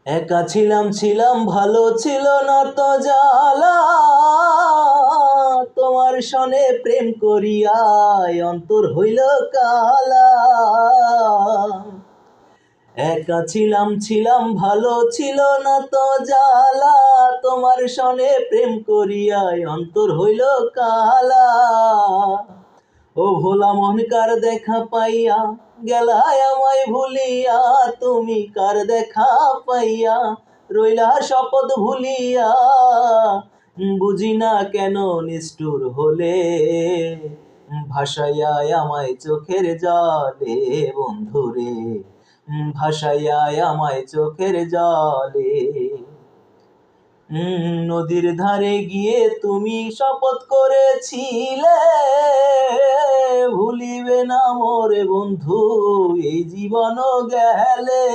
একা ছিলাম ছিলাম ভালো ছিল না তো জ্বালা, তোমার সনে প্রেম করিয়ায় অন্তর হইল কালা। একা ছিলাম ছিলাম ভালো ছিল না তো জ্বালা, তোমার সনে প্রেম করিয়ায় অন্তর হইল কালা। ও ভোলা মন কার দেখা পাইয়া গেলায় আমায় ভুলিয়া, তুমি কার দেখা পাইয়া রইলা শপথ ভুলিয়া। বুঝি না কেন নিষ্ঠুর হলে ভাসাইয়া আমায় চোখের জলে বন্ধুরে, ভাসাইয়া আমায় চোখের জলে। নদীর ধারে গিয়ে তুমি শপথ করেছিলে ভুলিবে না মোরে বন্ধু এই জীবন গেলে।